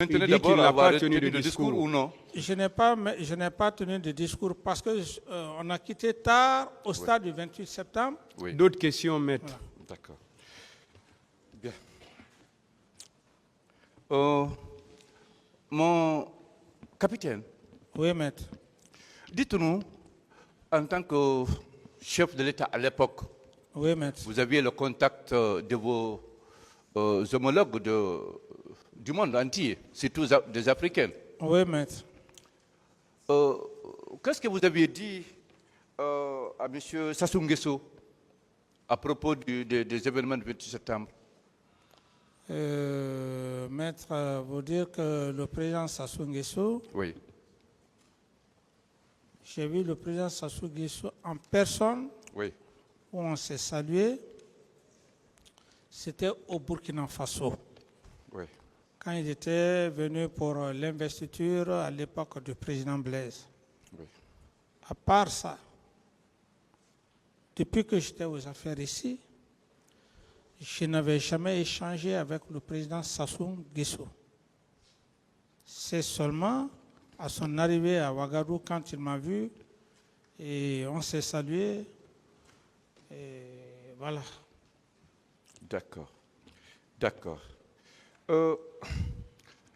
Maintenez dit qu'il d'abord n'a avoir pas tenu tenu de le discours ou non? Je n'ai pas tenu de discours parce que on a quitté tard au stade du 28 septembre. Oui. D'autres questions, maître? Voilà. D'accord. Bien. Mon capitaine, Oui, maître. dites-nous, en tant que chef de l'État à l'époque, Oui, maître. vous aviez le contact de vos homologues du monde entier, surtout des Africains. Oui, maître. Qu'est-ce que vous aviez dit à M. Sassou Nguesso à propos des événements du 28 septembre? Maître, vous dire que le président Sassou Nguesso, Oui. j'ai vu le président Sassou Nguesso en personne, Oui. où on s'est salué. C'était au Burkina Faso, Oui. quand il était venu pour l'investiture à l'époque du président Blaise. Oui. À part ça, depuis que j'étais aux affaires ici, je n'avais jamais échangé avec le président Sassou Nguesso. C'est seulement à son arrivée à Ouagadougou, quand il m'a vu, et on s'est salué, et voilà. D'accord. D'accord.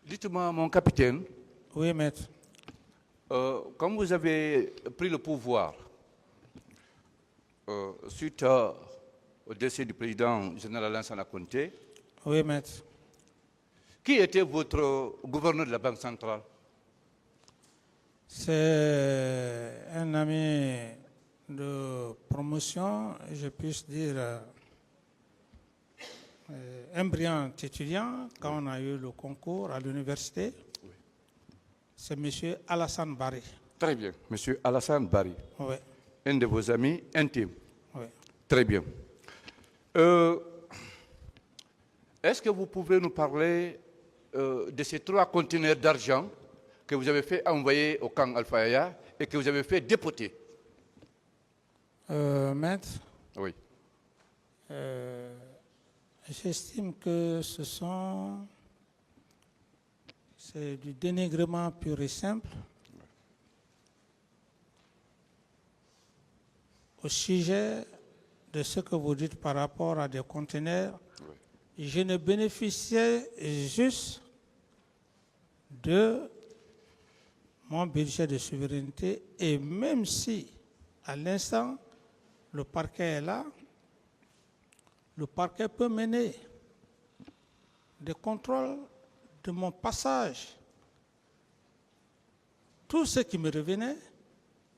Dites-moi, mon capitaine, Oui, maître. quand vous avez pris le pouvoir, suite au décès du président général Lansana Conté, Oui, maître. qui était votre gouverneur de la Banque centrale? C'est un ami de promotion, je puisse dire, un brillant étudiant quand on a eu le concours à l'université. Oui. C'est M. Alassane Barry. Très bien. Monsieur Alassane Barry, Oui, un de vos amis intimes. oui. Très bien. Est-ce que vous pouvez nous parler de ces 3 conteneurs d'argent que vous avez fait envoyer au camp Alpha Yaya et que vous avez fait dépoter? Maître, Oui. j'estime que c'est du dénigrement pur et simple au sujet de ce que vous dites par rapport à des conteneurs. Oui. Je ne bénéficiais juste de mon budget de souveraineté, et même si à l'instant le parquet est là, le parquet peut mener des contrôles de mon passage. Tout ce qui me revenait,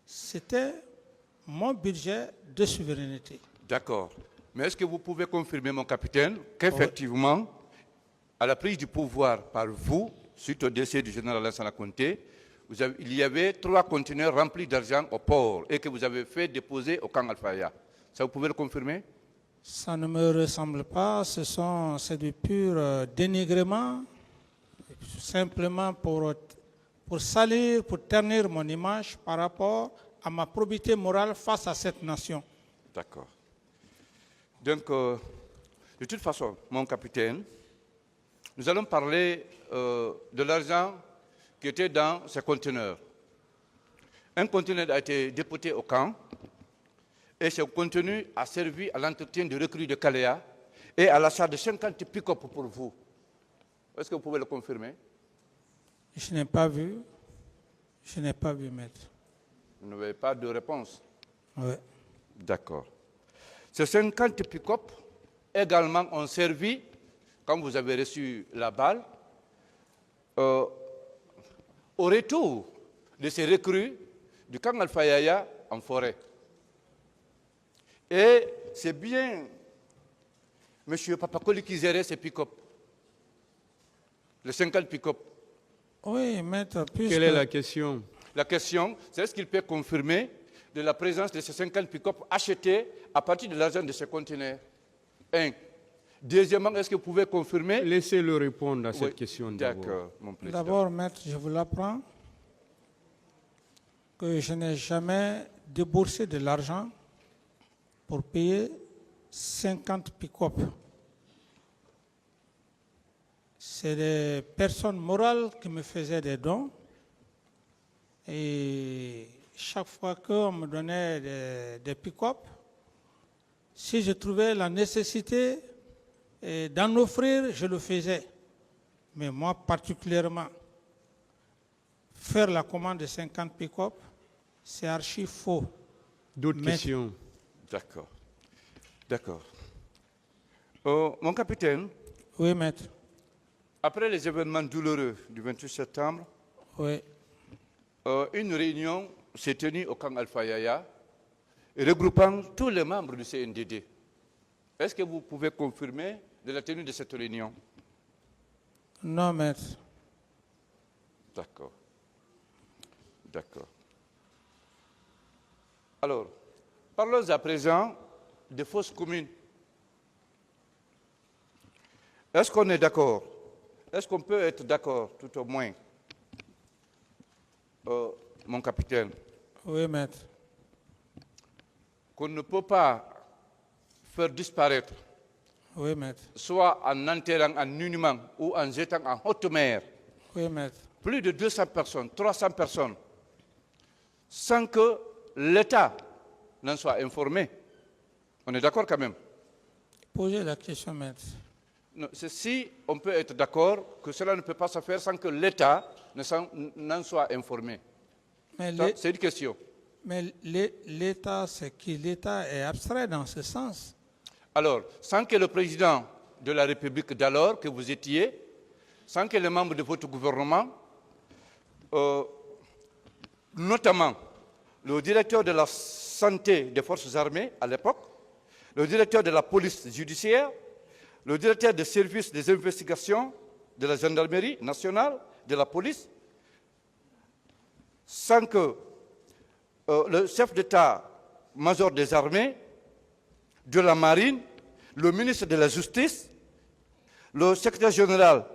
c'était mon budget de souveraineté. D'accord. Mais est-ce que vous pouvez confirmer, mon capitaine, qu'effectivement, à la prise du pouvoir par vous, suite au décès du général Lansana Conté, il y avait 3 conteneurs remplis d'argent au port et que vous avez fait déposer au camp Alpha? Ça, vous pouvez le confirmer? Ça ne me ressemble pas, c'est du pur dénigrement, simplement pour salir, pour ternir mon image par rapport à ma probité morale face à cette nation. D'accord. Donc, de toute façon, mon capitaine, nous allons parler de l'argent qui était dans ces conteneurs. Un conteneur a été déporté au camp et ce contenu a servi à l'entretien de recrues de Caléa et à l'achat de 50 pick-up pour vous. Est-ce que vous pouvez le confirmer? Je n'ai pas vu, maître. Vous n'avez pas de réponse? Oui. D'accord. Ces 50 pick-up également ont servi, quand vous avez reçu la balle, au retour de ces recrues du camp Alpha Yaya en forêt. Et c'est bien M. Papakoli qui gérait ces pick-up, les 50 pick-up. Oui, maître, puisque... Quelle est la question? La question, c'est est-ce qu'il peut confirmer de la présence de ces 50 pick-up achetés à partir de l'argent de ces conteneurs? 1. Deuxièmement, est-ce que vous pouvez confirmer? Laissez-le répondre à cette question d'abord. D'accord, mon président. D'abord, maître, je vous l'apprends que je n'ai jamais déboursé de l'argent pour payer 50 pick-up. C'est des personnes morales qui me faisaient des dons. Et chaque fois qu'on me donnait des pick-up, si je trouvais la nécessité d'en offrir, je le faisais. Mais moi particulièrement, faire la commande de 50 pick-up, c'est archi faux. D'autres Mais- questions? D'accord. D'accord. Mon capitaine, Oui, maître. après les événements douloureux du 28 septembre, Oui. une réunion s'est tenue au camp Alpha Yaya, regroupant tous les membres du CNDD. Est-ce que vous pouvez confirmer de la tenue de cette réunion? Non, maître. D'accord. D'accord. Alors, parlons à présent des fausses communes. Est-ce qu'on est d'accord? Est-ce qu'on peut être d'accord, tout au moins, mon capitaine, Oui, maître. qu'on ne peut pas faire disparaître, Oui, maître. soit en enterrant anonymement ou en jetant en haute mer, Oui, maître. plus de 200 personnes, 300 personnes, sans que l'État n'en soit informé? On est d'accord quand même? Posez la question, maître. Non, c'est si on peut être d'accord que cela ne peut pas se faire sans que l'État n'en soit informé. Mais Ça, c'est une question. l'État, c'est qui? L'État est abstrait dans ce sens. Alors, sans que le président de la République d'alors, que vous étiez, sans que les membres de votre gouvernement, notamment le directeur de la santé des forces armées à l'époque, le directeur de la police judiciaire, le directeur des services des investigations de la gendarmerie nationale, de la police, sans que le chef d'état-major des armées, de la marine, le ministre de la justice, le secrétaire général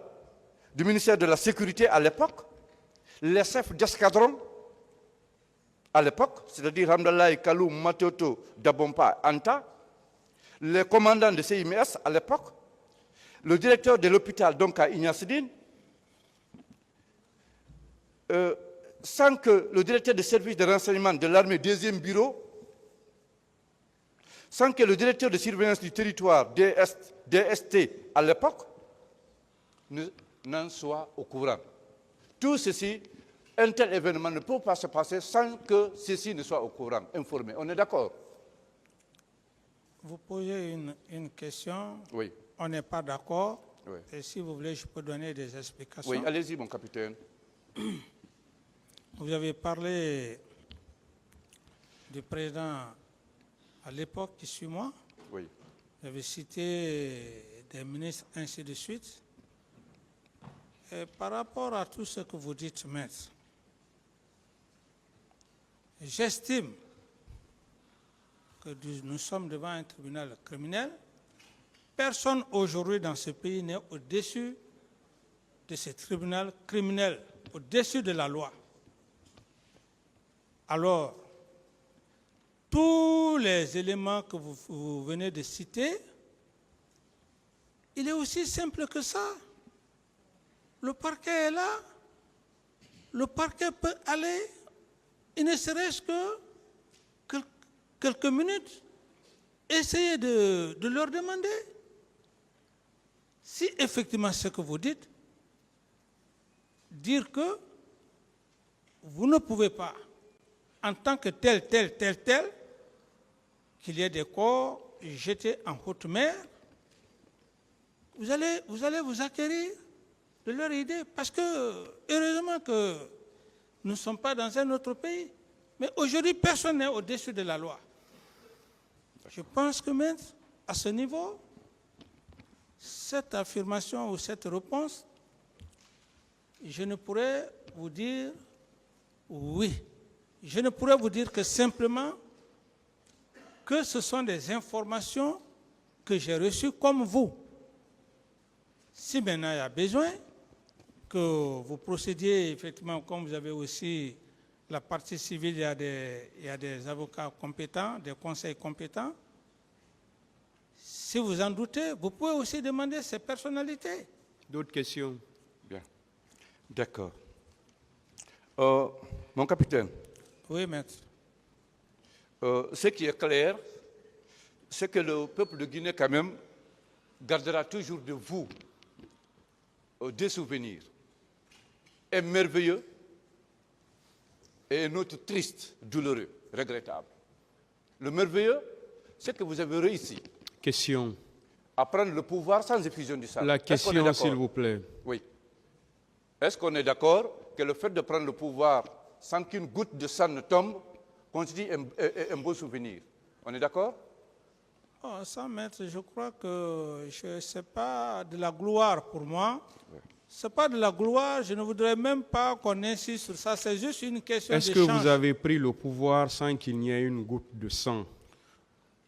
du ministère de la sécurité à l'époque, les chefs d'escadron à l'époque, c'est-à-dire Hamdallah Kalou, Matoto, Dabompa, Anta, les commandants de CIMS à l'époque, le directeur de l'hôpital, donc à Ignacidine, sans que le directeur des services de renseignement de l'armée 2e bureau, sans que le directeur de surveillance du territoire, DST, à l'époque, n'en soit au courant. Tout ceci, un tel événement ne peut pas se passer sans que ceci ne soit au courant, informé. On est d'accord? Vous posez une question. Oui. On n'est pas d'accord. Oui. Et si vous voulez, je peux donner des explications. Oui, allez-y, mon capitaine. Vous avez parlé du président à l'époque qui suit moi. Oui. Vous avez cité des ministres, ainsi de suite. Et par rapport à tout ce que vous dites, maître, j'estime que nous sommes devant un tribunal criminel. Personne aujourd'hui dans ce pays n'est au-dessus de ce tribunal criminel, au-dessus de la loi. Alors, tous les éléments que vous venez de citer, il est aussi simple que ça. Le parquet est là. Le parquet peut aller, il ne serait-ce que quelques minutes, essayer de leur demander si effectivement ce que vous dites, dire que vous ne pouvez pas, en tant que tel, qu'il y ait des corps jetés en haute mer, vous allez vous acquérir de leur idée. Parce que, heureusement que nous ne sommes pas dans un autre pays. Mais aujourd'hui, personne n'est au-dessus de la loi. Je pense que même à ce niveau, cette affirmation ou cette réponse, je ne pourrais vous dire oui. Je ne pourrais vous dire que simplement que ce sont des informations que j'ai reçues comme vous. Si maintenant il y a besoin que vous procédiez, effectivement, comme vous avez aussi la partie civile, il y a des avocats compétents, des conseils compétents. Si vous en doutez, vous pouvez aussi demander ces personnalités. D'autres questions? Bien. D'accord. Mon capitaine, Oui, maître. ce qui est clair, c'est que le peuple de Guinée, quand même, gardera toujours de vous des souvenirs. Un merveilleux et un autre triste, douloureux, regrettable. Le merveilleux, c'est que vous avez réussi Question. à prendre le pouvoir sans effusion du sang. La Est-ce qu'on est question, d'accord? s'il vous plaît. Oui. Est-ce qu'on est d'accord que le fait de prendre le pouvoir sans qu'une goutte de sang ne tombe constitue un beau souvenir? On est d'accord? Oh, ça, maître, je crois que ce n'est pas de la gloire pour moi. Ce n'est pas de la gloire, je ne voudrais même pas qu'on insiste sur ça, c'est juste une question Est-ce d'échange. que vous avez pris le pouvoir sans qu'il n'y ait une goutte de sang?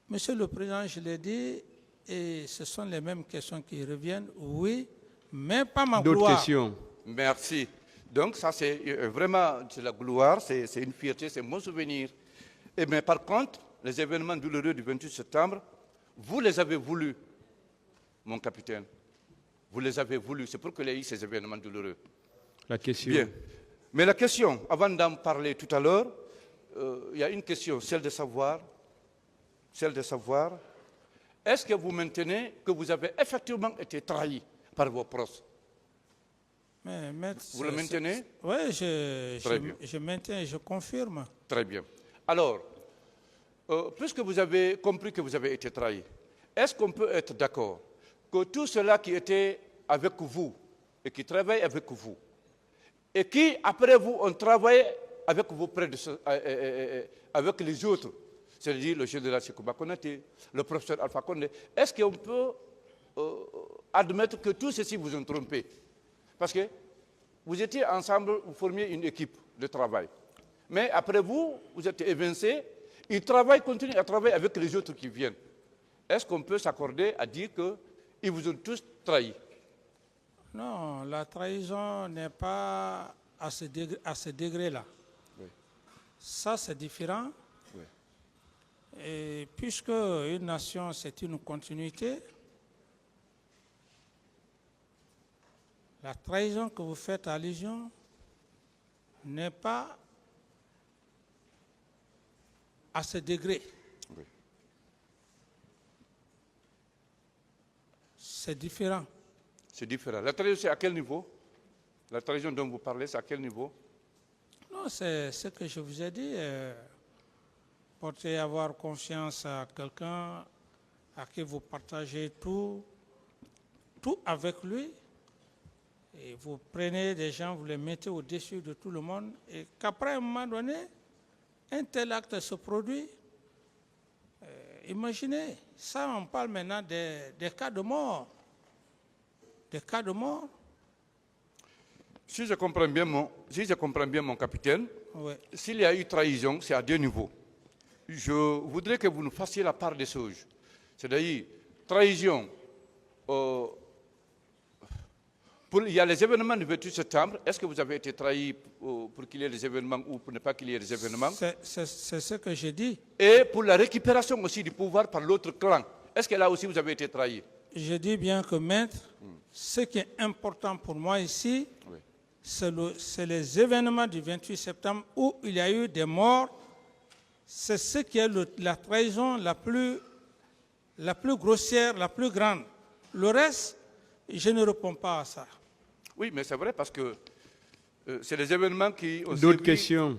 Monsieur le Président, je l'ai dit, et ce sont les mêmes questions qui reviennent, oui, mais pas ma D'autres gloire. questions? Merci. Donc ça, c'est vraiment de la gloire, c'est une fierté, c'est un bon souvenir. Mais par contre, les événements douloureux du 28 septembre, vous les avez voulus, mon capitaine. Vous les avez voulus, c'est pour qu'il y ait eu ces événements douloureux. La question. Bien. Mais la question, avant d'en parler tout à l'heure, il y a une question, celle de savoir, est-ce que vous maintenez que vous avez effectivement été trahi par vos proches? Mais, maître, Vous le maintenez? Oui, Très bien. je maintiens et je confirme. Très bien. Alors, puisque vous avez compris que vous avez été trahi, est-ce qu'on peut être d'accord que tous ceux-là qui étaient avec vous et qui travaillent avec vous, et qui, après vous, ont travaillé avec vous avec les autres, c'est-à-dire le général Sékouba Konaté, le professeur Alpha Condé, est-ce qu'on peut admettre que tous ceux-ci vous ont trompé? Parce que vous étiez ensemble, vous formiez une équipe de travail. Mais après vous, vous êtes évincés, ils continuent à travailler avec les autres qui viennent. Est-ce qu'on peut s'accorder à dire qu'ils vous ont tous trahi? Non, la trahison n'est pas à ce degré-là. Oui. Ça, c'est différent. Oui. Et puisque une nation, c'est une continuité, la trahison que vous faites allusion n'est pas à ce degré. Oui. C'est différent. C'est différent. La trahison, c'est à quel niveau? La trahison dont vous parlez, c'est à quel niveau? Non, c'est ce que je vous ai dit. Porter, avoir confiance à quelqu'un à qui vous partagez tout avec lui. Et vous prenez des gens, vous les mettez au-dessus de tout le monde. Et qu'après, à un moment donné, un tel acte se produit. Imaginez, ça, on parle maintenant des cas de mort. Des cas de mort. Si je comprends bien mon capitaine, Oui. s'il y a eu trahison, c'est à deux niveaux. Je voudrais que vous nous fassiez la part des choses. C'est-à-dire, trahison, il y a les événements du 28 septembre. Est-ce que vous avez été trahi pour qu'il y ait des événements ou pour ne pas qu'il y ait des événements? C'est ce que j'ai dit. Et pour la récupération aussi du pouvoir par l'autre clan. Est-ce que là aussi vous avez été trahi? Je dis bien que, maître, ce qui est important pour moi ici, Oui. c'est les événements du 28 septembre où il y a eu des morts. C'est ce qui est la trahison la plus grossière, la plus grande. Le reste, je ne réponds pas à ça. Oui, mais c'est vrai parce que c'est les événements qui ont D'autres servi. questions?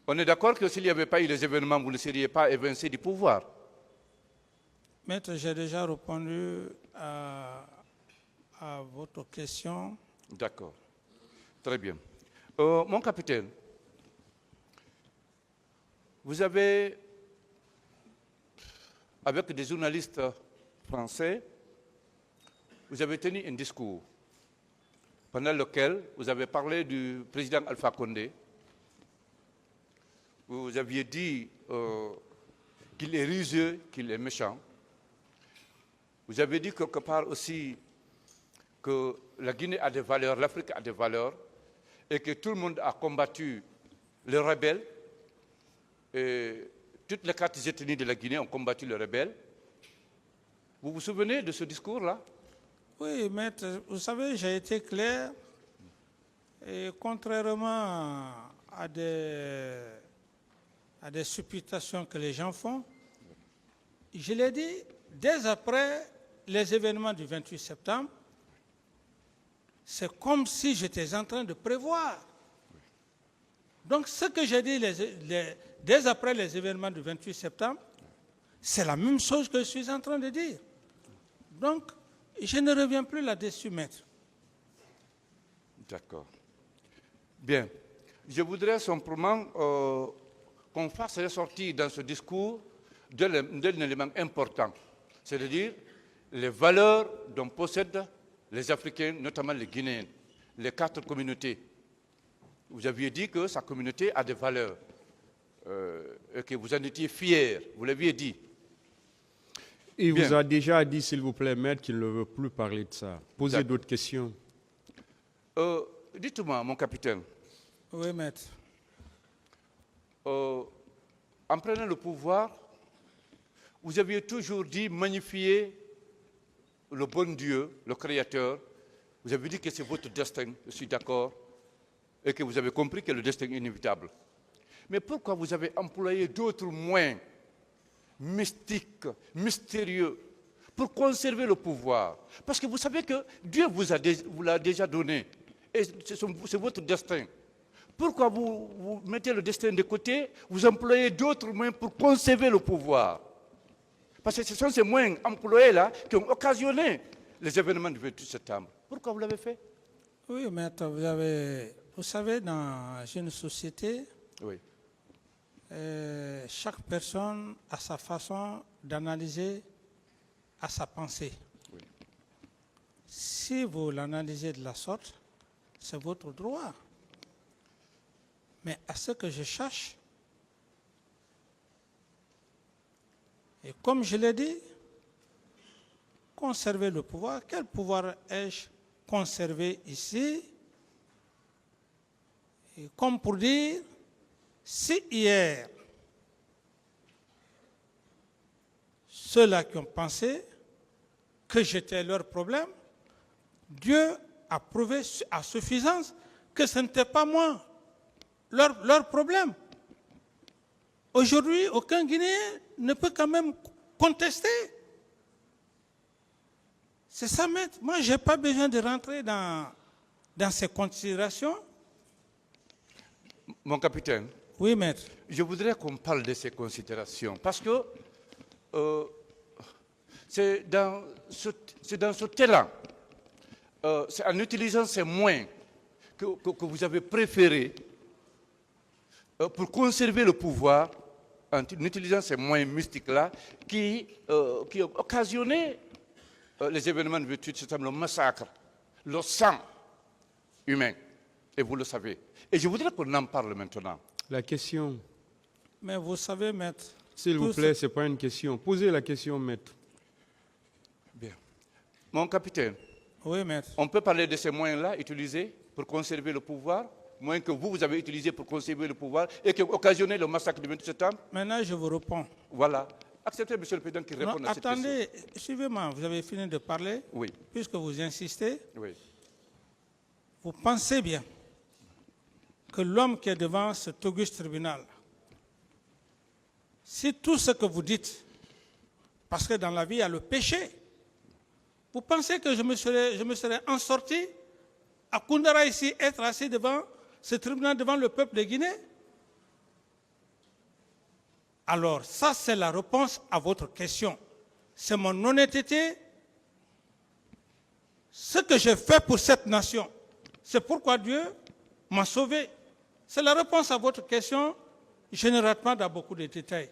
On est d'accord que s'il n'y avait pas eu les événements, vous ne seriez pas évincé du pouvoir. Maître, j'ai déjà répondu à votre question. D'accord. Très bien. Mon capitaine, vous avez, avec des journalistes français, vous avez tenu un discours pendant lequel vous avez parlé du président Alpha Condé. Vous aviez dit qu'il est rusé, qu'il est méchant. Vous avez dit quelque part aussi que la Guinée a des valeurs, l'Afrique a des valeurs, et que tout le monde a combattu les rebelles. Et toutes les 4 ethnies de la Guinée ont combattu les rebelles. Vous vous souvenez de ce discours-là? Oui, maître, vous savez, j'ai été clair. Et contrairement à des supputations que les gens font, je l'ai dit, dès après les événements du 28 septembre, c'est comme si j'étais en train de prévoir. Donc ce que j'ai dit dès après les événements du 28 septembre, c'est la même chose que je suis en train de dire. Donc, je ne reviens plus là-dessus, maître. D'accord. Bien. Je voudrais simplement qu'on fasse ressortir dans ce discours d'un élément important, c'est-à-dire les valeurs dont possèdent les Africains, notamment les Guinéens, les 4 communautés. Vous aviez dit que sa communauté a des valeurs et que vous en étiez fiers, vous l'aviez dit. Il Bien. vous a déjà dit, s'il vous plaît, maître, qu'il ne veut plus parler de ça. Posez d'autres questions. Dites-moi, mon capitaine, Oui, maître. en prenant le pouvoir, vous aviez toujours dit magnifier le bon Dieu, le Créateur. Vous avez dit que c'est votre destin, je suis d'accord, et que vous avez compris que le destin est inévitable. Mais pourquoi vous avez employé d'autres moyens mystiques, mystérieux, pour conserver le pouvoir? Parce que vous savez que Dieu vous l'a déjà donné, et c'est votre destin. Pourquoi vous mettez le destin de côté, vous employez d'autres moyens pour conserver le pouvoir? Parce que ce sont ces moyens employés-là qui ont occasionné les événements du 28 septembre. Pourquoi vous l'avez fait? Oui, maître, vous savez, dans une société, Oui. Chaque personne a sa façon d'analyser à sa pensée. Oui. Si vous l'analysez de la sorte, c'est votre droit. Mais à ce que je cherche, et comme je l'ai dit, conserver le pouvoir. Quel pouvoir ai-je conservé ici? Et comme pour dire, si hier, ceux-là qui ont pensé que j'étais leur problème, Dieu a prouvé à suffisance que ce n'était pas moi leur problème. Aujourd'hui, aucun Guinéen ne peut quand même contester. C'est ça, maître. Moi, je n'ai pas besoin de rentrer dans ces considérations. Mon capitaine, Oui, maître. je voudrais qu'on parle de ces considérations, parce que c'est dans ce élan, c'est en utilisant ces moyens que vous avez préféré pour conserver le pouvoir, en utilisant ces moyens mystiques-là, qui ont occasionné les événements de 28 septembre, le massacre, le sang humain, et vous le savez. Et je voudrais qu'on en parle maintenant. La question, Mais vous savez, maître. s'il vous plaît, ce n'est pas une question. Posez la question, maître. Bien. Mon capitaine, Oui, maître. on peut parler de ces moyens-là utilisés pour conserver le pouvoir, moyens que vous avez utilisés pour conserver le pouvoir et qui ont occasionné le massacre du 28 septembre. Maintenant, je vous réponds. Voilà. Acceptez, Monsieur le Président, qu'il réponde à cette question. Attendez, suivez-moi, vous avez fini de parler. Oui. Puisque vous insistez, Oui. vous pensez bien que l'homme qui est devant cet auguste tribunal, si tout ce que vous dites, parce que dans la vie il y a le péché, vous pensez que je me serais en sorti à Koundara ici, être assis devant ce tribunal, devant le peuple de Guinée? Alors, ça c'est la réponse à votre question. C'est mon honnêteté. Ce que j'ai fait pour cette nation, c'est pourquoi Dieu m'a sauvé. C'est la réponse à votre question. Je ne rate pas dans beaucoup de détails.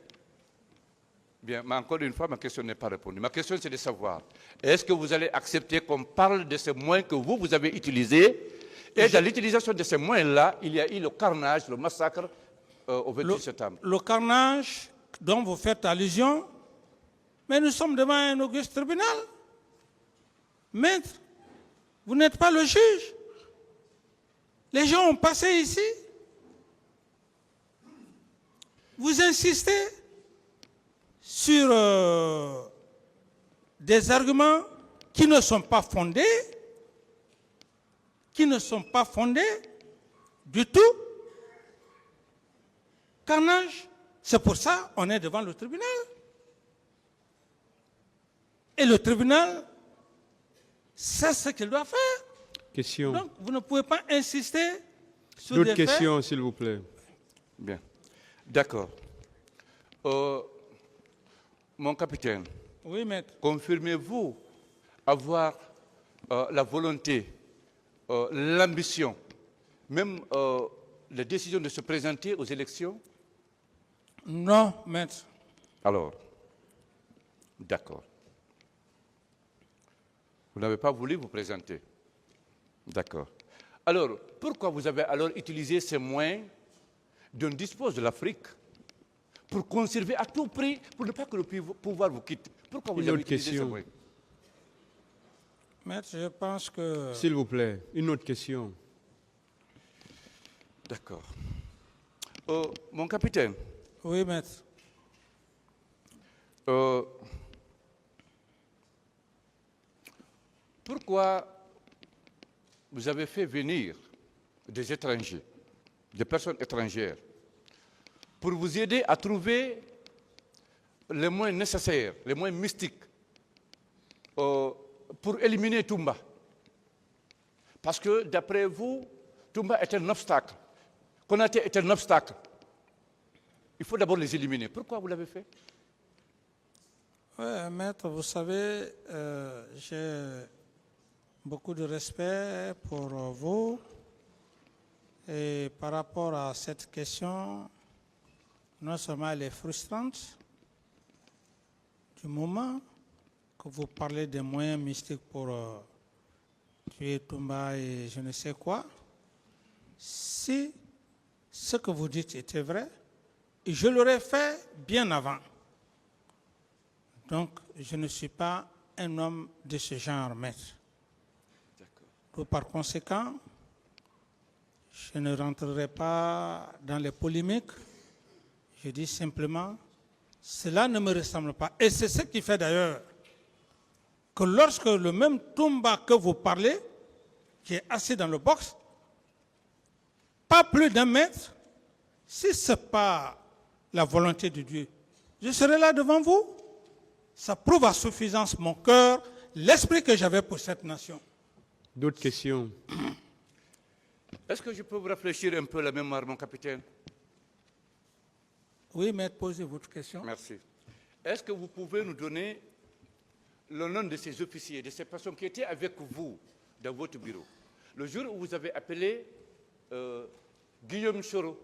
Bien, mais encore une fois, ma question n'est pas répondue. Ma question, c'est de savoir, est-ce que vous allez accepter qu'on parle de ces moyens que vous avez utilisés? Et dans l'utilisation de ces moyens-là, il y a eu le carnage, le massacre au 28 septembre. Le carnage dont vous faites allusion, mais nous sommes devant un auguste tribunal. Maître, vous n'êtes pas le juge. Les gens ont passé ici. Vous insistez sur des arguments qui ne sont pas fondées, du tout. Carnage, c'est pour ça qu'on est devant le tribunal. Et le tribunal sait ce qu'il doit faire. Question. Donc, vous ne pouvez pas insister sur D'autres des faits. questions, s'il vous plaît. Bien. D'accord. Mon capitaine, Oui, maître. confirmez-vous avoir la volonté, l'ambition, même la décision de se présenter aux élections? Non, maître. Alors, d'accord. Vous n'avez pas voulu vous présenter. D'accord. Alors, pourquoi vous avez alors utilisé ces moyens dont dispose de l'Afrique pour conserver à tout prix, pour ne pas que le pouvoir vous quitte? Pourquoi vous Une avez autre utilisé ces question. moyens? Maître, je pense que... S'il vous plaît, une autre question. D'accord. Mon capitaine, Oui, maître. pourquoi vous avez fait venir des étrangers, des personnes étrangères, pour vous aider à trouver les moyens nécessaires, les moyens mystiques, pour éliminer Toumba? Parce que, d'après vous, Toumba est un obstacle. Konaté est un obstacle. Il faut d'abord les éliminer. Pourquoi vous l'avez fait? Oui, maître, vous savez, j'ai beaucoup de respect pour vous. Et par rapport à cette question, non seulement elle est frustrante, du moment que vous parlez des moyens mystiques pour tuer Toumba et je ne sais quoi, si ce que vous dites était vrai, je l'aurais fait bien avant. Donc, je ne suis pas un homme de ce genre, maître. Donc, par conséquent, je ne rentrerai pas dans les polémiques. Je dis simplement, cela ne me ressemble pas. Et c'est ce qui fait d'ailleurs que lorsque le même Toumba que vous parlez, qui est assis dans le box, pas plus d'un mètre, si ce n'est pas la volonté de Dieu, je serai là devant vous. Ça prouve à suffisance mon cœur, l'esprit que j'avais pour cette nation. D'autres questions? Est-ce que je peux vous réfléchir un peu la mémoire, mon capitaine? Oui, maître, posez votre question. Merci. Est-ce que vous pouvez nous donner le nom de ces officiers, de ces personnes qui étaient avec vous dans votre bureau, le jour où vous avez appelé Guillaume Choro?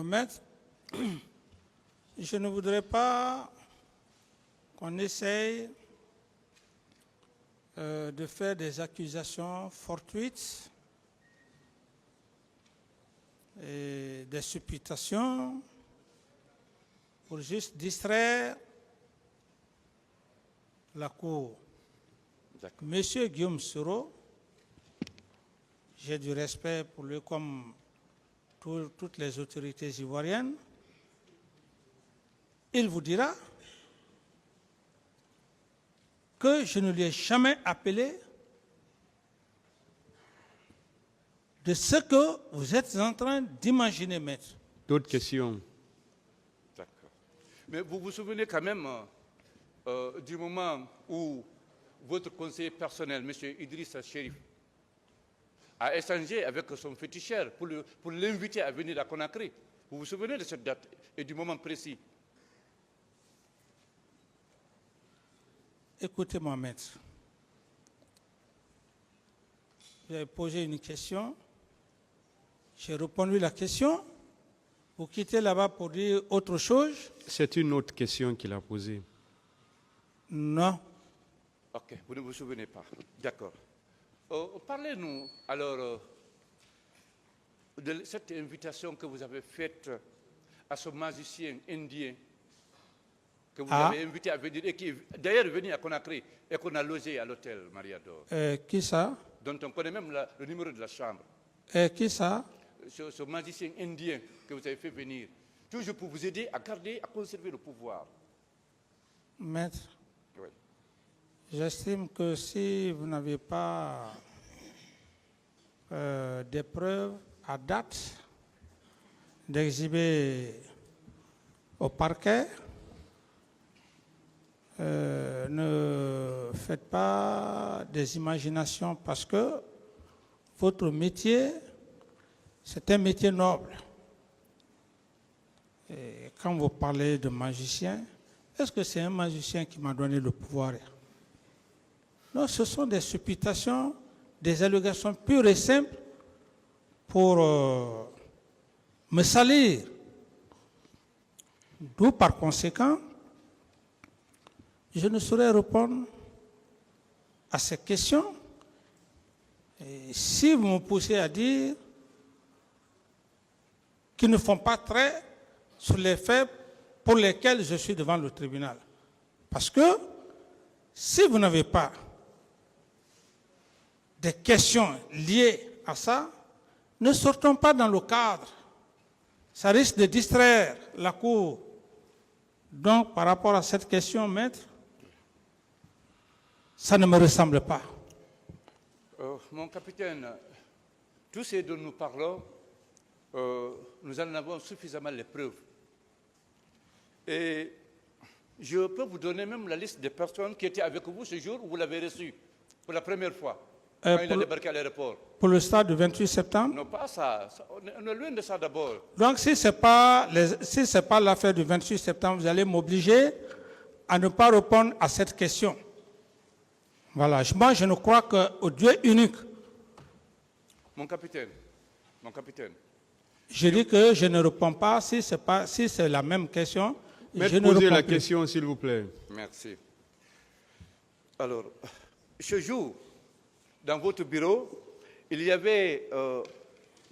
Maître, je ne voudrais pas qu'on essaye de faire des accusations fortuites et des supputations pour juste distraire la Cour. Monsieur Guillaume Soro, j'ai du respect pour lui comme toutes les autorités ivoiriennes. Il vous dira que je ne lui ai jamais appelé de ce que vous êtes en train d'imaginer, maître. D'autres questions? D'accord. Mais vous vous souvenez quand même du moment où votre conseiller personnel, M. Idrissa Chérif, a échangé avec son féticheur pour l'inviter à venir à Conakry. Vous vous souvenez de cette date et du moment précis? Écoutez-moi, maître. Vous avez posé une question. J'ai répondu à la question. Vous quittez là-bas pour dire autre chose? C'est une autre question qu'il a posée. Non. Ok, vous ne vous souvenez pas. D'accord. Parlez-nous alors de cette invitation que vous avez faite à ce magicien indien que vous avez invité à venir et qui est d'ailleurs venu à Conakry et qu'on a logé à l'hôtel Mariador. Qui ça? Dont on connaît même le numéro de la chambre. Qui ça? Ce magicien indien que vous avez fait venir, toujours pour vous aider à garder, à conserver le pouvoir. Maître, Oui. j'estime que si vous n'avez pas des preuves à date d'exhiber au parquet, ne faites pas des imaginations parce que votre métier, c'est un métier noble. Et quand vous parlez de magicien, est-ce que c'est un magicien qui m'a donné le pouvoir? Non, ce sont des supputations, des allégations pures et simples pour me salir. D'où, par conséquent, je ne saurais répondre à ces questions. Et si vous me poussez à dire qu'ils ne font pas trait sur les faits pour lesquels je suis devant le tribunal. Parce que si vous n'avez pas des questions liées à ça, ne sortons pas dans le cadre. Ça risque de distraire la Cour. Donc, par rapport à cette question, maître, ça ne me ressemble pas. Mon capitaine, tout ce dont nous parlons, nous en avons suffisamment les preuves. Et je peux vous donner même la liste des personnes qui étaient avec vous ce jour où vous l'avez reçu pour la première fois, quand il a débarqué à l'aéroport. Pour le stade du 28 septembre? Non, pas ça. On est loin de ça d'abord. Donc, si ce n'est pas l'affaire du 28 septembre, vous allez m'obliger à ne pas répondre à cette question. Voilà. Moi, je ne crois qu'au Dieu unique. Mon capitaine, Je dis que je ne réponds pas si c'est la même question. Maître, Je ne posez réponds la plus. question, s'il vous plaît. merci. Alors, ce jour, dans votre bureau, il y avait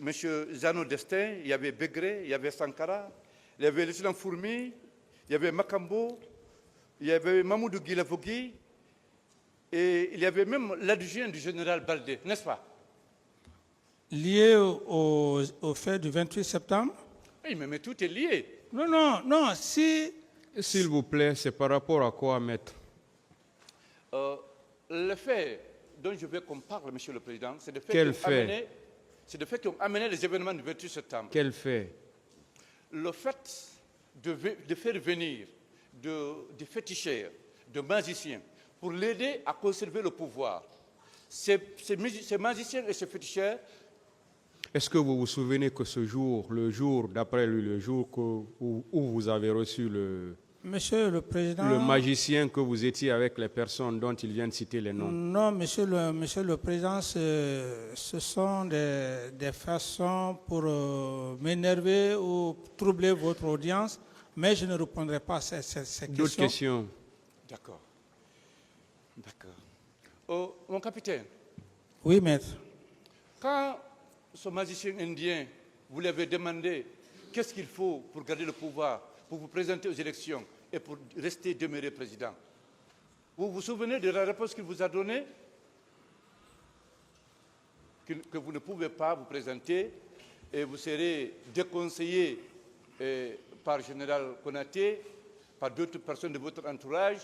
M. Zano Destin, il y avait Begré, il y avait Sankara, il y avait le lieutenant Fourmi, il y avait Makambo, il y avait Mamoudou Guilavogui, et il y avait même l'adjoint du général Baldé, n'est-ce pas? Lié au fait du 28 septembre? Oui, mais tout est lié. Non, si... S'il vous plaît, c'est par rapport à quoi, maître? Le fait dont je veux qu'on parle, Monsieur le Président, c'est le fait Quel fait? qui ont amené les événements du 28 septembre. Quel fait? Le fait de faire venir des féticheurs, de magiciens, pour l'aider à conserver le pouvoir. Ces magiciens et ces féticheurs... Est-ce que vous vous souvenez que ce jour, le jour d'après lui, le jour où vous avez reçu Monsieur le Président... le magicien, que vous étiez avec les personnes dont il vient de citer les noms? Non, Monsieur le Président, ce sont des façons pour m'énerver ou troubler votre audience, mais je ne répondrai pas à ces questions. D'autres questions? D'accord. Oh, mon capitaine, Oui, maître. quand ce magicien indien, vous lui avez demandé qu'est-ce qu'il faut pour garder le pouvoir, pour vous présenter aux élections et pour rester demeuré président, vous vous souvenez de la réponse qu'il vous a donnée? Que vous ne pouvez pas vous présenter et vous serez déconseillé par le général Konaté, par d'autres personnes de votre entourage.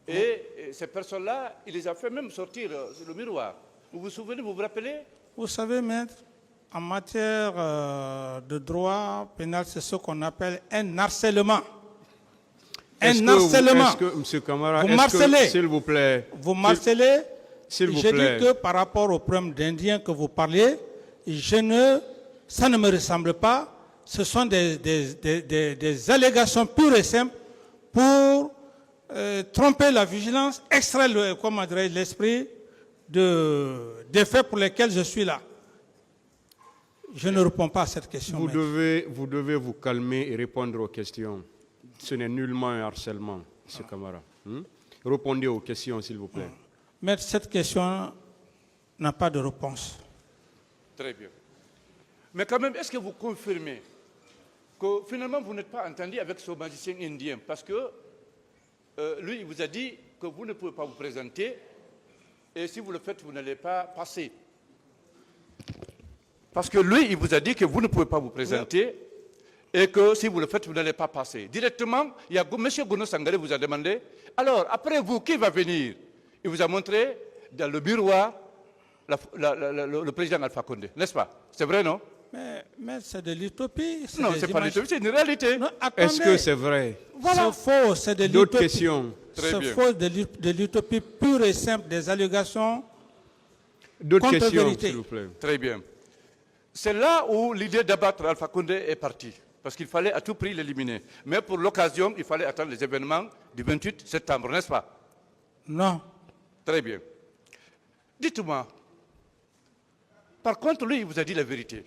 Et ces personnes-là, il les a fait même sortir sur le miroir. Vous vous souvenez, vous vous rappelez? Vous savez, maître, en matière de droit pénal, c'est ce qu'on appelle un harcèlement. Est-ce que, M. Camara, vous marcelez. S'il vous plaît. Vous marcelez. S'il vous Je plaît. dis que par rapport au problème d'Indien que vous parliez, ça ne me ressemble pas. Ce sont des allégations pures et simples pour tromper la vigilance, extraire l'esprit des faits pour lesquels je suis là. Je ne réponds pas à cette question. Vous devez vous calmer et répondre aux questions. Ce n'est nullement un harcèlement, M. Camara. Répondez aux questions, s'il vous plaît. Maître, cette question n'a pas de réponse. Très bien. Mais quand même, est-ce que vous confirmez que finalement vous n'êtes pas entendu avec ce magicien indien? Parce que lui, il vous a dit que vous ne pouvez pas vous présenter et si vous le faites, vous n'allez pas passer. Parce que lui, il vous a dit que vous ne pouvez pas vous présenter et que si vous le faites, vous n'allez pas passer. Directement, il y a M. Gono Sangaré vous a demandé, alors après vous, qui va venir? Il vous a montré dans le miroir le président Alpha Condé, n'est-ce pas? C'est vrai, non? Mais c'est de l'utopie. Non, ce n'est pas l'utopie, c'est une réalité. Est-ce que c'est vrai? Voilà. C'est faux, c'est de l'utopie. D'autres questions? C'est faux, de l'utopie pure et simple, des allégations. D'autres questions, s'il vous plaît. Très bien. C'est là où l'idée d'abattre Alpha Condé est partie. Parce qu'il fallait à tout prix l'éliminer. Mais pour l'occasion, il fallait attendre les événements du 28 septembre, n'est-ce pas? Non. Très bien. Dites-moi, par contre, lui, il vous a dit la vérité.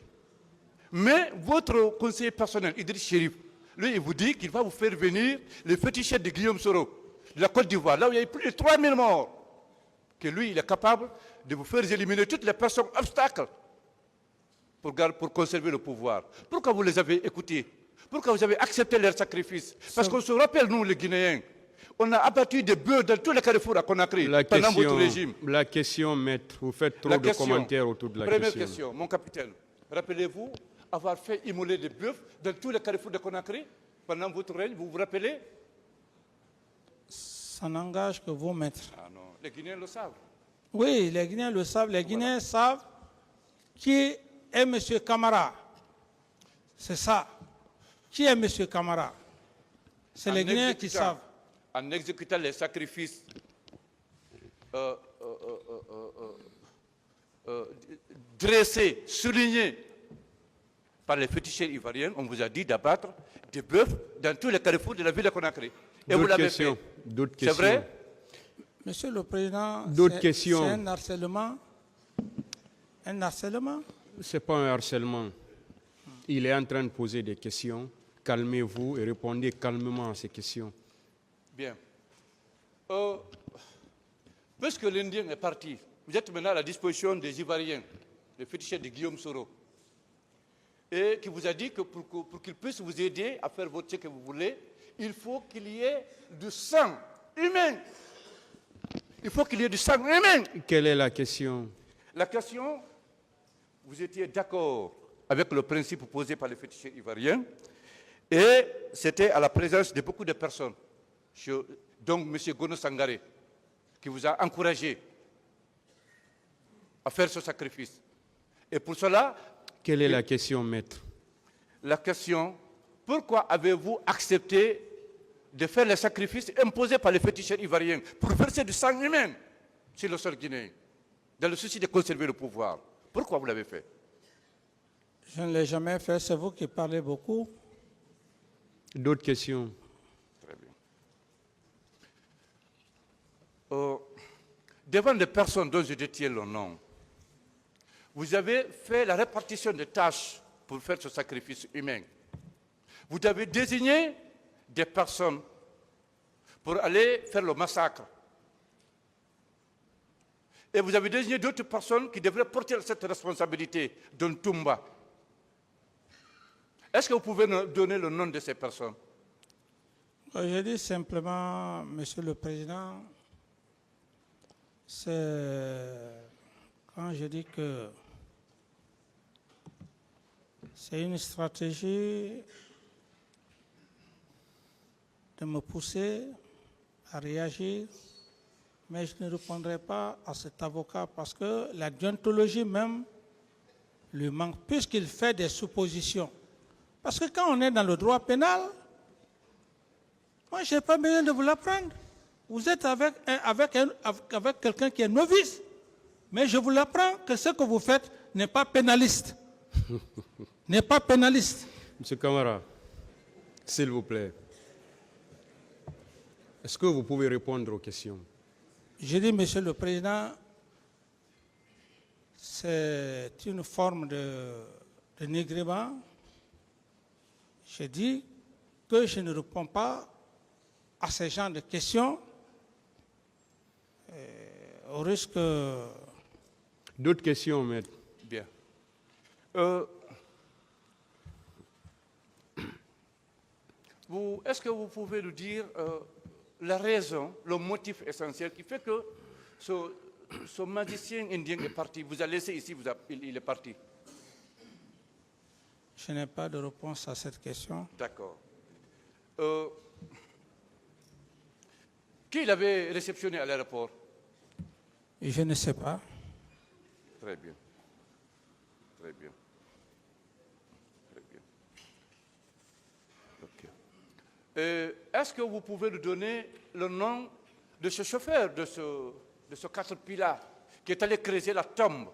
Mais votre conseiller personnel, Idriss Chérif, lui, il vous dit qu'il va vous faire venir les féticheurs de Guillaume Soro, de la Côte d'Ivoire, là où il y a eu plus de 3000 morts. Que lui, il est capable de vous faire éliminer toutes les personnes obstacles pour conserver le pouvoir. Pourquoi vous les avez écoutés? Pourquoi vous avez accepté leur sacrifice? Parce qu'on se rappelle, nous, les Guinéens, on a abattu des bœufs dans tous les carrefours à Conakry pendant votre régime. La question, maître, vous faites trop de commentaires autour de la question. Première question, mon capitaine. Rappelez-vous avoir fait immoler des bœufs dans tous les carrefours de Conakry pendant votre règne, vous vous rappelez? Ça n'engage que vous, maître. Ah non, les Guinéens le savent. Oui, les Guinéens le savent. Les Guinéens savent qui est M. Camara. C'est ça. Qui est M. Camara? C'est les Guinéens qui savent. En exécutant les sacrifices dressés, soulignés par les féticheurs ivoiriens, on vous a dit d'abattre des bœufs dans tous les carrefours de la ville de Conakry. Et vous l'avez fait. D'autres questions? C'est vrai? Monsieur le Président, c'est un harcèlement. Un harcèlement? Ce n'est pas un harcèlement. Il est en train de poser des questions. Calmez-vous et répondez calmement à ces questions. Bien. Puisque l'Indien est parti, vous êtes maintenant à la disposition des Ivoiriens, les féticheurs de Guillaume Soro, et qui vous a dit que pour qu'il puisse vous aider à faire votre ce que vous voulez, il faut qu'il y ait du sang humain. Il faut qu'il y ait du sang humain. Quelle est la question? La question, vous étiez d'accord avec le principe posé par les féticheurs ivoiriens, et c'était à la présence de beaucoup de personnes, donc M. Gono Sangaré, qui vous a encouragé à faire ce sacrifice. Et pour cela... Quelle est la question, maître? La question, pourquoi avez-vous accepté de faire les sacrifices imposés par les féticheurs ivoiriens pour verser du sang humain sur le sol guinéen, dans le souci de conserver le pouvoir? Pourquoi vous l'avez fait? Je ne l'ai jamais fait, c'est vous qui parlez beaucoup. D'autres questions? Très bien. Devant les personnes dont je détiens le nom, vous avez fait la répartition des tâches pour faire ce sacrifice humain. Vous avez désigné des personnes pour aller faire le massacre. Et vous avez désigné d'autres personnes qui devraient porter cette responsabilité d'un Toumba. Est-ce que vous pouvez nous donner le nom de ces personnes? Je dis simplement, Monsieur le Président, c'est quand je dis que c'est une stratégie de me pousser à réagir, mais je ne répondrai pas à cet avocat parce que la déontologie même lui manque, puisqu'il fait des suppositions. Parce que quand on est dans le droit pénal, moi je n'ai pas besoin de vous l'apprendre. Vous êtes avec quelqu'un qui est novice, mais je vous l'apprends que ce que vous faites n'est pas pénaliste. N'est pas pénaliste. Monsieur Camara, s'il vous plaît, est-ce que vous pouvez répondre aux questions? Je dis, Monsieur le Président, c'est une forme de nigrement. Je dis que je ne réponds pas à ce genre de questions au risque... D'autres questions, maître? Bien. Est-ce que vous pouvez nous dire la raison, le motif essentiel qui fait que ce magicien indien est parti? Vous a laissé ici, il est parti. Je n'ai pas de réponse à cette question. D'accord. Qui l'avait réceptionné à l'aéroport? Je ne sais pas. Très bien. Très bien. Très bien. Ok. Est-ce que vous pouvez nous donner le nom de ce chauffeur de ce Caterpillar qui est allé creuser la tombe,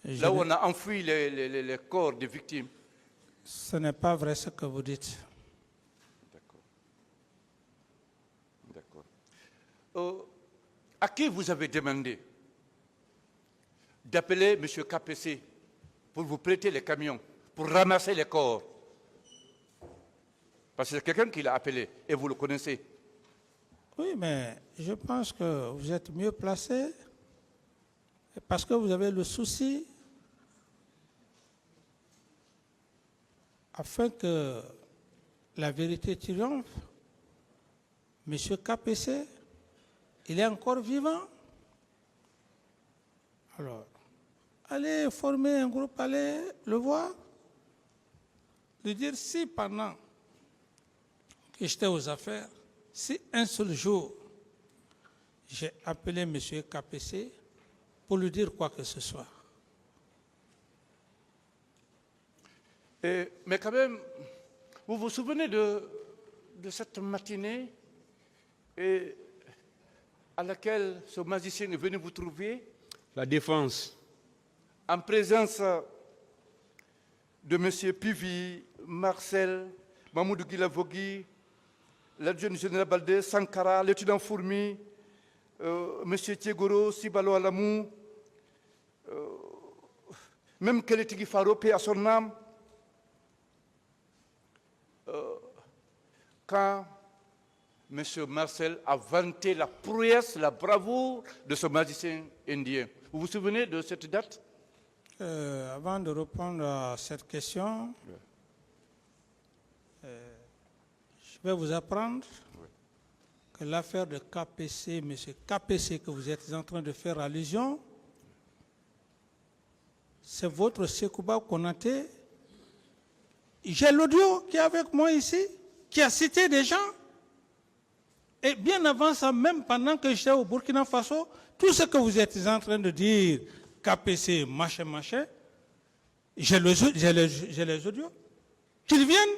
là où on a enfoui les corps des victimes? Ce n'est pas vrai ce que vous dites. D'accord. D'accord. À qui vous avez demandé d'appeler M. KPC pour vous prêter les camions, pour ramasser les corps? Parce que c'est quelqu'un qui l'a appelé et vous le connaissez. Oui, mais je pense que vous êtes mieux placé parce que vous avez le souci afin que la vérité triomphe. Monsieur KPC, il est encore vivant. Alors, allez former un groupe, allez le voir. De dire si pendant que j'étais aux affaires, si un seul jour, j'ai appelé M. KPC pour lui dire quoi que ce soit. Mais quand même, vous vous souvenez de cette matinée à laquelle ce magicien est venu vous trouver? La défense. En présence de M. Pivi, Marcel, Mamoudou Guilavogui, l'adjoint général Baldé, Sankara, l'étudiant Fourmi, M. Tiegoro, Sibalo Alamou, même Keletigui Faro, paix à son âme. Quand M. Marcel a vanté la prouesse, la bravoure de ce magicien indien. Vous vous souvenez de cette date? Avant de répondre à cette question, je vais vous apprendre que l'affaire de KPC, M. KPC que vous êtes en train de faire allusion, c'est votre Sekouba Konaté. J'ai l'audio qui est avec moi ici, qui a cité des gens. Et bien avant ça, même pendant que j'étais au Burkina Faso, tout ce que vous êtes en train de dire, KPC, machin, machin, j'ai les audios. Qu'ils viennent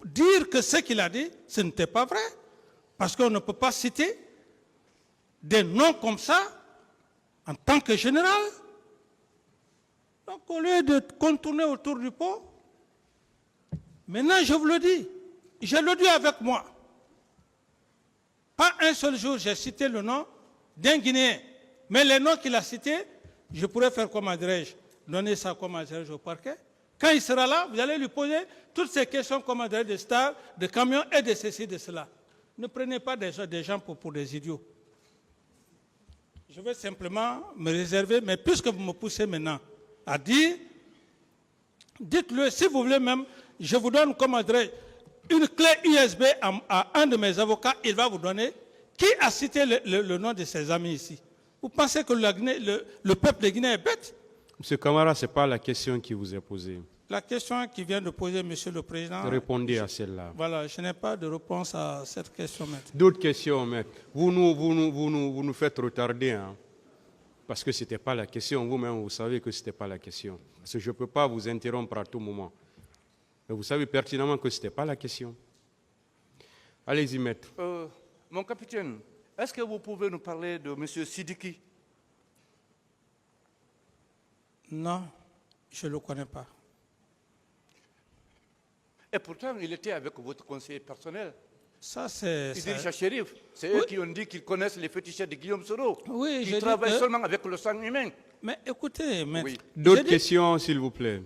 dire que ce qu'il a dit, ce n'était pas vrai. Parce qu'on ne peut pas citer des noms comme ça en tant que général. Donc au lieu de contourner autour du pot, maintenant je vous le dis, j'ai l'audio avec moi. Pas un seul jour, j'ai cité le nom d'un Guinéen. Mais les noms qu'il a cités, je pourrais faire comme dirais-je, donner ça comme dirais-je au parquet. Quand il sera là, vous allez lui poser toutes ces questions comme dirais-je de stars, de camions et de ceci, de cela. Ne prenez pas des gens pour des idiots. Je vais simplement me réserver, mais puisque vous me poussez maintenant à dire, dites-le, si vous voulez même, je vous donne comme adresse une clé USB à un de mes avocats, il va vous donner qui a cité le nom de ses amis ici. Vous pensez que le peuple de Guinée est bête? Monsieur Camara, ce n'est pas la question qui vous est posée. La question qui vient de poser Monsieur le Président... Répondez à celle-là. Voilà, je n'ai pas de réponse à cette question, maître. D'autres questions, maître. Vous nous faites retarder, hein, parce que ce n'était pas la question. Vous-même, vous savez que ce n'était pas la question. Parce que je ne peux pas vous interrompre à tout moment. Mais vous savez pertinemment que ce n'était pas la question. Allez-y, maître. Mon capitaine, est-ce que vous pouvez nous parler de M. Sidiki? Non, je ne le connais pas. Et pourtant, il était avec votre conseiller personnel. Ça, c'est... Idrissa Chérif. C'est eux qui ont dit qu'ils connaissent les féticheurs de Guillaume Soro. Oui, qui travaillent seulement avec le sang humain. Mais écoutez, maître... Oui. D'autres questions, s'il vous plaît.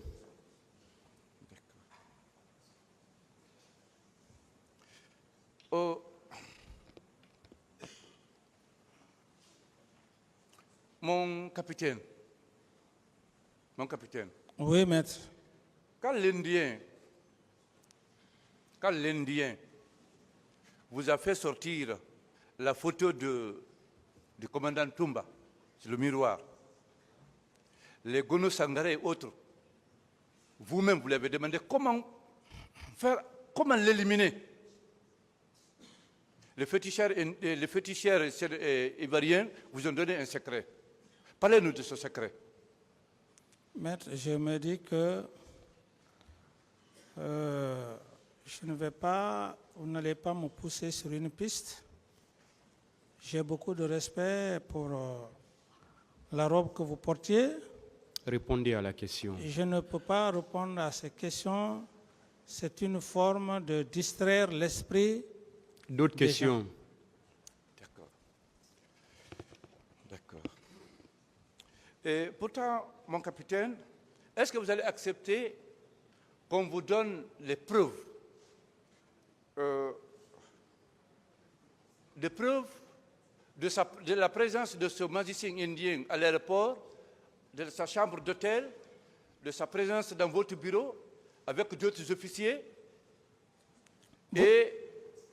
Mon capitaine. Oui, maître. Quand l'Indien vous a fait sortir la photo du commandant Toumba sur le miroir, les Gono Sangare et autres, vous-même, vous l'avez demandé, comment l'éliminer. Les féticheurs ivoiriens vous ont donné un secret. Parlez-nous de ce secret. Maître, je me dis que je ne vais pas, vous n'allez pas me pousser sur une piste. J'ai beaucoup de respect pour la robe que vous portiez. Répondez à la question. Je ne peux pas répondre à ces questions. C'est une forme de distraire l'esprit. D'autres questions? D'accord. D'accord. Et pourtant, mon capitaine, est-ce que vous allez accepter qu'on vous donne les preuves de la présence de ce magicien indien à l'aéroport, de sa chambre d'hôtel, de sa présence dans votre bureau avec d'autres officiers? Et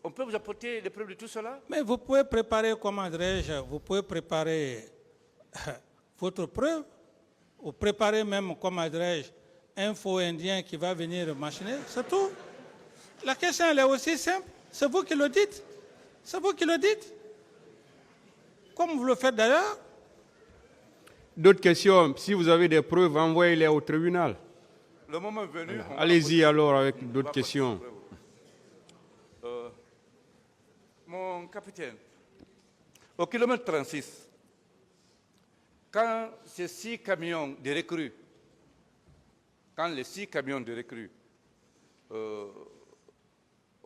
on peut vous apporter les preuves de tout cela? Mais vous pouvez préparer, comment dirais-je, vous pouvez préparer votre preuve, ou préparer même, comment dirais-je, un faux indien qui va venir machiner, c'est tout. La question, elle est aussi simple. C'est vous qui le dites. C'est vous qui le dites. Comme vous le faites d'ailleurs. D'autres questions? Si vous avez des preuves, envoyez-les au tribunal. Le moment est venu. Allez-y alors avec d'autres questions. Mon capitaine, au kilomètre 36, quand ces 6 camions de recrues, quand les 6 camions de recrues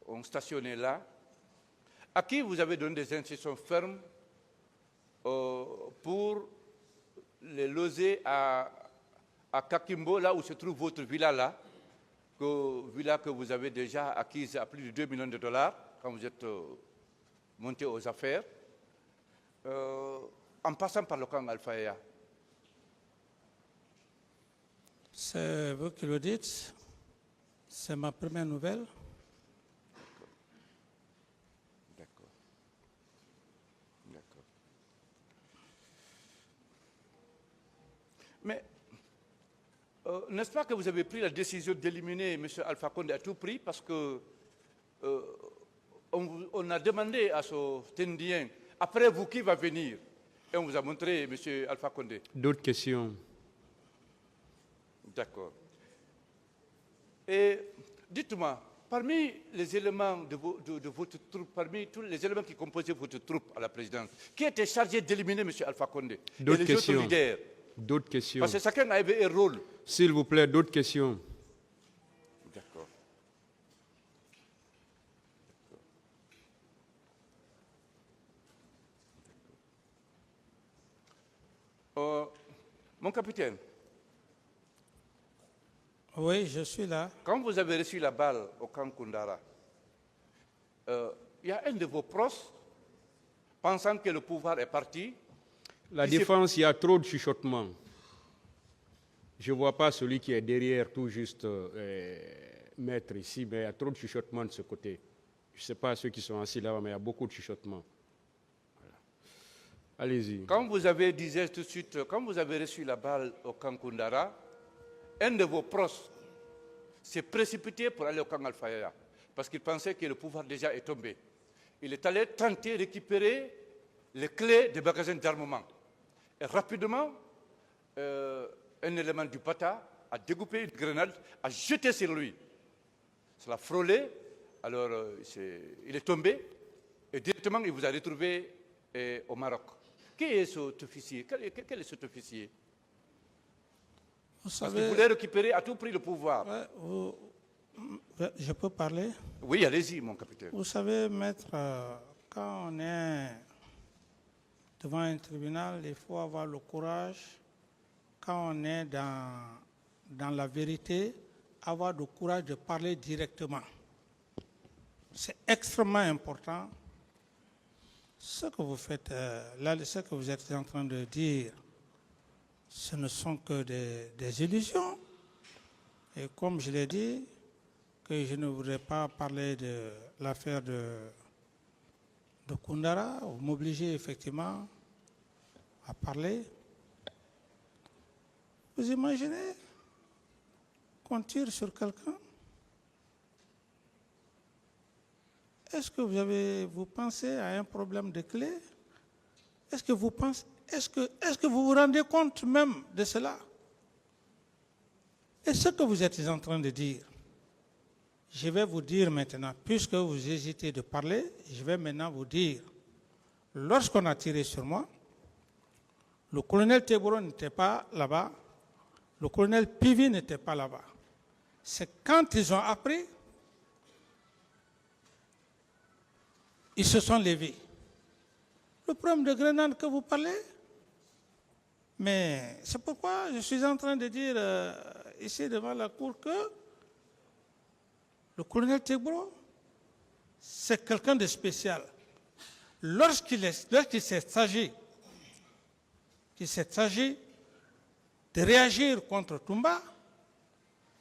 ont stationné là, à qui vous avez donné des instructions fermes pour les loger à Kakimbo, là où se trouve votre villa là, villa que vous avez déjà acquise à plus de 2 millions de dollars quand vous êtes monté aux affaires, en passant par le camp Alphaïa? C'est vous qui le dites. C'est ma première nouvelle. D'accord. D'accord. Mais n'est-ce pas que vous avez pris la décision d'éliminer M. Alpha Condé à tout prix parce que on a demandé à ce Tendien, après vous, qui va venir? Et on vous a montré M. Alpha Condé. D'autres questions? D'accord. Et dites-moi, parmi les éléments de votre troupe, parmi tous les éléments qui composaient votre troupe à la présidence, qui était chargé d'éliminer M. Alpha Condé? D'autres et les questions? autres leaders? D'autres questions? Parce que chacun avait un rôle. S'il vous plaît, d'autres questions? D'accord. Mon capitaine, Oui, je suis là. quand vous avez reçu la balle au camp Kundara, il y a un de vos proches, pensant que le pouvoir est parti. La défense, il y a trop de chuchotements. Je ne vois pas celui qui est derrière, tout juste maître ici, mais il y a trop de chuchotements de ce côté. Je ne sais pas ceux qui sont assis là-bas, mais il y a beaucoup de chuchotements. Voilà. Allez-y. Quand vous avez, disais tout de suite, quand vous avez reçu la balle au camp Kundara, un de vos proches s'est précipité pour aller au camp Alphaïa, parce qu'il pensait que le pouvoir déjà est tombé. Il est allé tenter de récupérer les clés des magasins d'armement. Et rapidement, un élément du Bata a découpé une grenade, a jeté sur lui. Ça l'a frôlé, alors il est tombé, et directement il vous a retrouvé au Maroc. Qui est cet officier? Quel est cet officier? Vous Parce savez, qu'il voulait récupérer à tout prix le pouvoir. je peux parler? Oui, allez-y, mon capitaine. Vous savez, maître, quand on est devant un tribunal, il faut avoir le courage, quand on est dans la vérité, avoir le courage de parler directement. C'est extrêmement important. Ce que vous faites, là, ce que vous êtes en train de dire, ce ne sont que des illusions. Et comme je l'ai dit, que je ne voudrais pas parler de l'affaire de Kundara, vous m'obligez effectivement à parler. Vous imaginez qu'on tire sur quelqu'un? Est-ce que vous pensez à un problème de clé? Est-ce que vous vous rendez compte même de cela? Et ce que vous êtes en train de dire, je vais vous dire maintenant, puisque vous hésitez de parler, je vais maintenant vous dire, lorsqu'on a tiré sur moi, le colonel Teboro n'était pas là-bas, le colonel Pivi n'était pas là-bas. C'est quand ils ont appris, ils se sont levés. Le problème de grenade que vous parlez, mais c'est pourquoi je suis en train de dire ici devant la cour que le colonel Teboro, c'est quelqu'un de spécial. Lorsqu'il s'agit de réagir contre Toumba,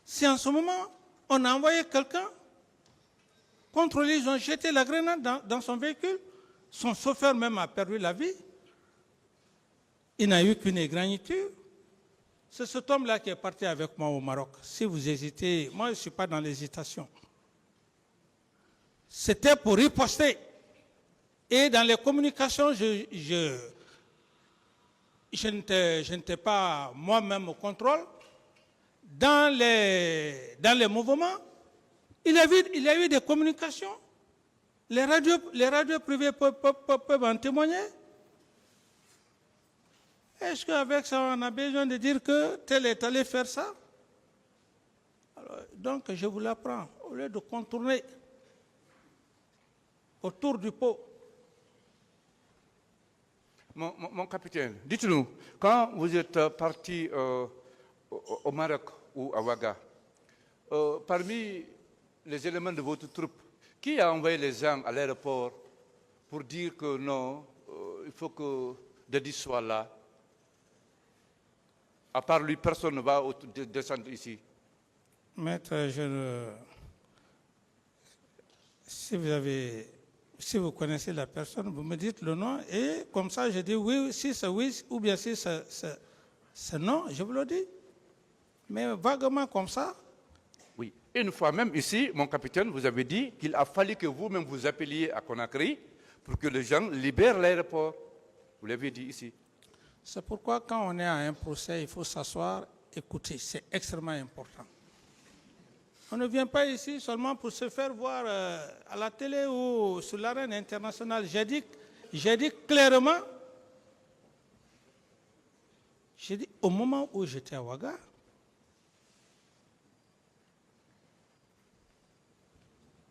si en ce moment on a envoyé quelqu'un contre lui, ils ont jeté la grenade dans son véhicule, son chauffeur même a perdu la vie, il n'a eu qu'une égratignure. C'est cet homme-là qui est parti avec moi au Maroc. Si vous hésitez, moi je ne suis pas dans l'hésitation. C'était pour riposter. Et dans les communications, je n'étais pas moi-même au contrôle. Dans les mouvements, il y a eu des communications. Les radios privées peuvent en témoigner. Est-ce qu'avec ça, on a besoin de dire que tel est allé faire ça? Alors, donc, je vous l'apprends. Au lieu de contourner autour du pot. Mon capitaine, dites-nous, quand vous êtes parti au Maroc ou à Ouaga, parmi les éléments de votre troupe, qui a envoyé les gens à l'aéroport pour dire que non, il faut que Dedi soit là? À part lui, personne ne va descendre ici. Maître, si vous connaissez la personne, vous me dites le nom et comme ça je dis oui, si c'est oui, ou bien si c'est non, je vous le dis. Mais vaguement comme ça. Oui. Une fois même ici, mon capitaine, vous avez dit qu'il a fallu que vous-même vous appeliez à Conakry pour que les gens libèrent l'aéroport. Vous l'avez dit ici. C'est pourquoi quand on est à un procès, il faut s'asseoir, écouter. C'est extrêmement important. On ne vient pas ici seulement pour se faire voir à la télé ou sur l'arène internationale. J'ai dit clairement, au moment où j'étais à Ouaga,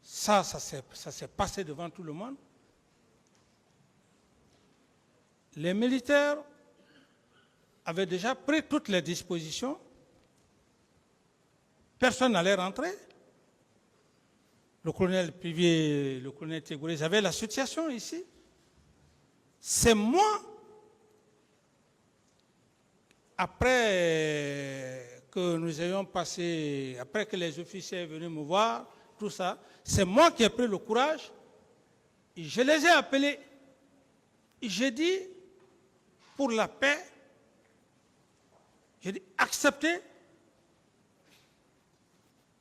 ça s'est passé devant tout le monde. Les militaires avaient déjà pris toutes les dispositions. Personne n'allait rentrer. Le colonel Pivier, le colonel Tégouré, ils avaient la situation ici. C'est moi, après que nous ayons passé, après que les officiers sont venus me voir, tout ça, c'est moi qui ai pris le courage. Je les ai appelés. J'ai dit, pour la paix, j'ai dit, acceptez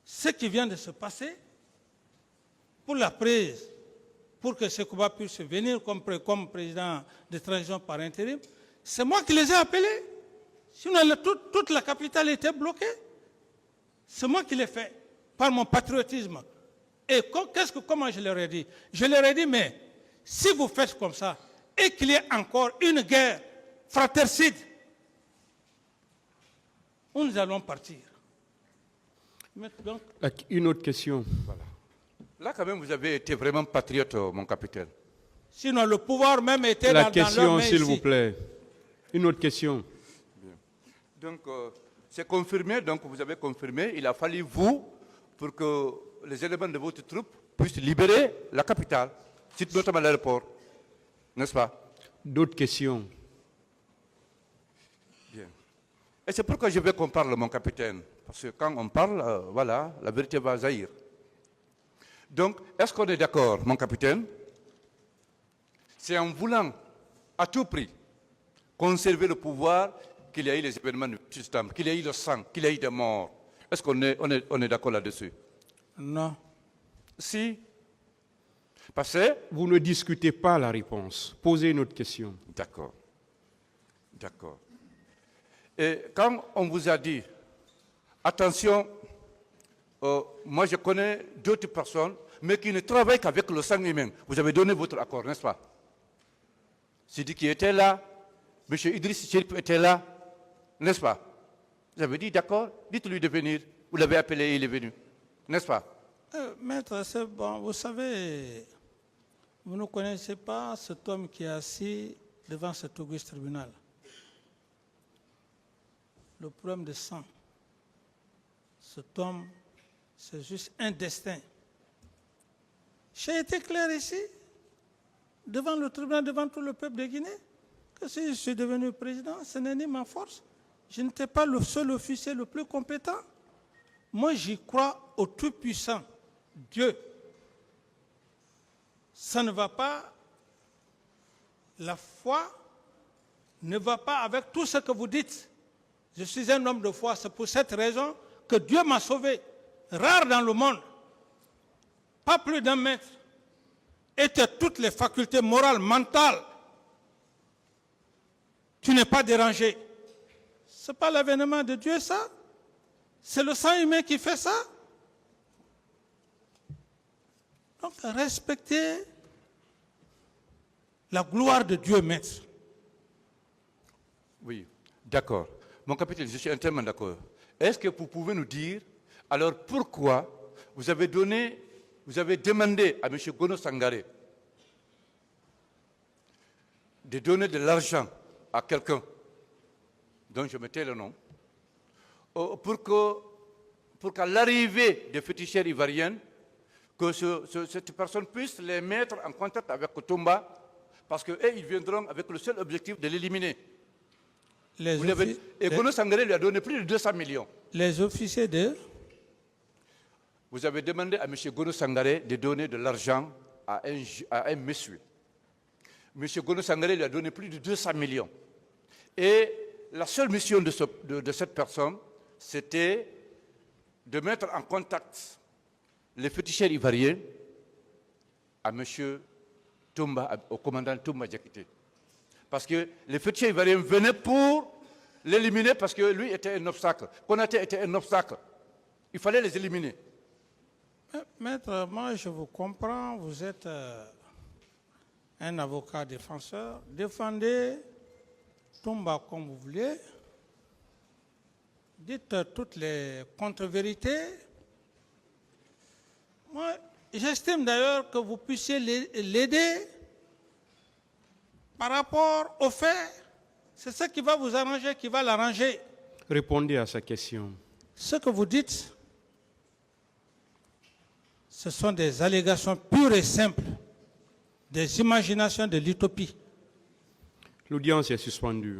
ce qui vient de se passer pour la prise, pour que Sekouba puisse venir comme président de transition par intérim. C'est moi qui les ai appelés. Sinon, toute la capitale était bloquée. C'est moi qui l'ai fait, par mon patriotisme. Et comment je leur ai dit? Je leur ai dit, mais si vous faites comme ça, et qu'il y ait encore une guerre fratricide, où nous allons partir. Donc, une autre question. Voilà. Là, quand même, vous avez été vraiment patriote, mon capitaine. Sinon, le pouvoir même était la dans question, leur main s'il ici. vous plaît. Une autre question. Bien. Donc, c'est confirmé, donc vous avez confirmé, il a fallu vous, pour que les éléments de votre troupe puissent libérer la capitale, notamment l'aéroport, n'est-ce pas? D'autres questions. Bien. Et c'est pourquoi je veux qu'on parle, mon capitaine. Parce que quand on parle, voilà, la vérité va jaillir. Donc, est-ce qu'on est d'accord, mon capitaine? C'est en voulant, à tout prix, conserver le pouvoir qu'il y a eu les événements du système, qu'il y a eu le sang, qu'il y a eu des morts. Est-ce qu'on est d'accord là-dessus? Non. Si. Parce que... Vous ne discutez pas la réponse. Posez une autre question. D'accord. D'accord. Et quand on vous a dit, attention, moi je connais d'autres personnes, mais qui ne travaillent qu'avec le sang humain. Vous avez donné votre accord, n'est-ce pas? Sidi qui était là, M. Idriss Chérif était là, n'est-ce pas? Vous avez dit d'accord, dites-lui de venir. Vous l'avez appelé et il est venu, n'est-ce pas? Maître, c'est bon. Vous savez, vous ne connaissez pas cet homme qui est assis devant cet auguste tribunal. Le problème de sang. Cet homme, c'est juste un destin. J'ai été clair ici, devant le tribunal, devant tout le peuple de Guinée, que si je suis devenu président, ce n'est ni ma force. Je n'étais pas le seul officier le plus compétent. Moi, j'y crois au Tout-Puissant, Dieu. Ça ne va pas, la foi ne va pas avec tout ce que vous dites. Je suis un homme de foi, c'est pour cette raison que Dieu m'a sauvé. Rare dans le monde, pas plus d'un mètre, et tu as toutes les facultés morales, mentales. Tu n'es pas dérangé. Ce n'est pas l'avènement de Dieu, ça. C'est le sang humain qui fait ça. Donc, respectez la gloire de Dieu, maître. Oui, d'accord. Mon capitaine, je suis entièrement d'accord. Est-ce que vous pouvez nous dire, alors pourquoi vous avez demandé à M. Gono Sangaré de donner de l'argent à quelqu'un dont je mettais le nom, pour qu'à l'arrivée des féticheurs ivoiriennes, que cette personne puisse les mettre en contact avec Tomba, parce qu'eux, ils viendront avec le seul objectif de l'éliminer. Et Gono Sangaré lui a donné plus de 200 millions. Les officiers de... Vous avez demandé à M. Gono Sangaré de donner de l'argent à un monsieur. M. Gono Sangaré lui a donné plus de 200 millions. Et la seule mission de cette personne, c'était de mettre en contact les féticheurs ivoiriens à M. Tomba, au commandant Tomba Diakité. Parce que les féticheurs ivoiriens venaient pour l'éliminer parce que lui était un obstacle. Konaté était un obstacle. Il fallait les éliminer. Maître, moi je vous comprends, vous êtes un avocat défenseur. Défendez Tomba comme vous voulez. Dites toutes les contre-vérités. Moi, j'estime d'ailleurs que vous puissiez l'aider par rapport au fait. C'est ce qui va vous arranger, qui va l'arranger. Répondez à sa question. Ce que vous dites, ce sont des allégations pures et simples, des imaginations de l'utopie. L'audience est suspendue.